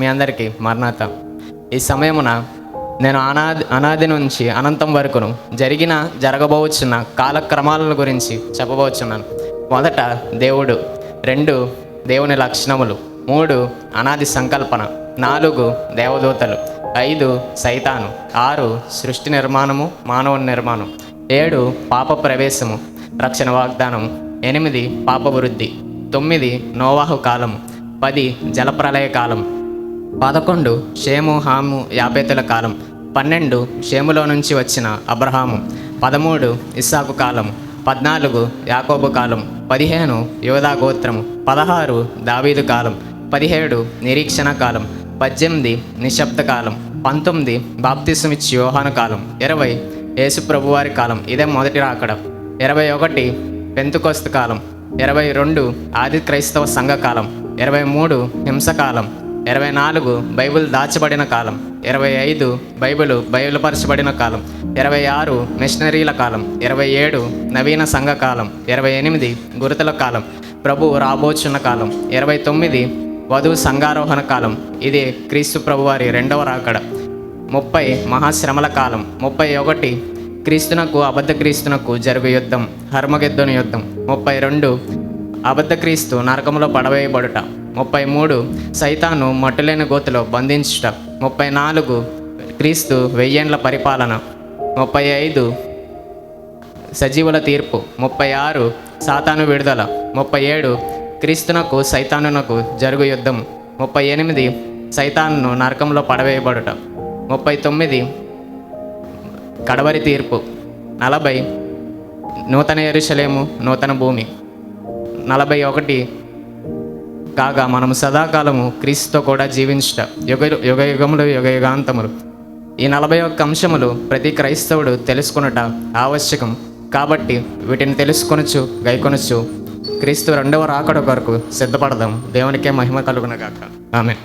మీ అందరికీ మరణాత. ఈ సమయమున నేను అనాది నుంచి అనంతం వరకును జరగబోచున్న కాలక్రమాల గురించి చెప్పబోచున్నాను. మొదట దేవుడు, 2 దేవుని లక్షణములు, 3 అనాది సంకల్పన, 4 దేవదూతలు, 5 సైతాను, 6 సృష్టి నిర్మాణము మానవ నిర్మాణం, 7 పాప ప్రవేశము రక్షణ వాగ్దానం, 8 పాప వృద్ధి, 9 నోవాహు కాలము, 10 జలప్రలయ కాలం, 11 షేము హాము యాపేతుల కాలం, 12 షేములో నుంచి వచ్చిన అబ్రహాము, 13 ఇస్సాకు కాలం, 14 యాకోబు కాలం, 15 యోధా గోత్రము, 16 దావీదు కాలం, 17 నిరీక్షణ కాలం, 18 నిశ్శబ్ద కాలం, 19 బాప్తిసమిచ్చి యోహాను కాలం, 20 యేసు ప్రభువారి కాలం, ఇదే మొదటి రాకడ, 21 పెంతుకొస్తు కాలం, 22 ఆది క్రైస్తవ సంఘకాలం, 23 హింసకాలం, 24 బైబిల్ దాచబడిన కాలం, 25 బైబిల్ బయలుపరచబడిన కాలం, 26 మిషనరీల కాలం, 27 నవీన సంఘకాలం, 28 గురుతుల కాలం, ప్రభు రాబోచున్న కాలం, 29 వధువు సంఘారోహణ కాలం, ఇది క్రీస్తు ప్రభువారి 2వ రాకడ, 30 మహాశ్రమల కాలం, 31 క్రీస్తునకు అబద్ధ క్రీస్తునకు జరుగు యుద్ధం, హర్మగెద్దోని యుద్ధం, 32 అబద్ధ క్రీస్తు నరకములో పడవేయబడుట, 33 సైతాను మట్టులేని గోతిలో బంధించుట, 34 క్రీస్తు 1000 ఏండ్ల పరిపాలన, 35 సజీవుల తీర్పు, 36 సాతాను విడుదల, 37 క్రీస్తునకు సైతానునకు జరుగు యుద్ధం, 38 సైతాను నరకంలో పడవేయబడుట, 39 కడవరి తీర్పు, 40 నూతన యెరూషలేము నూతన భూమి, 41 కాగా మనము సదాకాలము క్రీస్తుతో కూడా జీవించుట, యుగ యుగములు యుగ యుగాంతములు. ఈ 41 అంశములు ప్రతి క్రైస్తవుడు తెలుసుకొనుట ఆవశ్యకం. కాబట్టి వీటిని తెలుసుకొనొచ్చు, గైకొనొచ్చు క్రీస్తు 2వ రాకడ కొరకు సిద్ధపడదాం. దేవునికే మహిమ కలుగునగాక. ఆమేన్.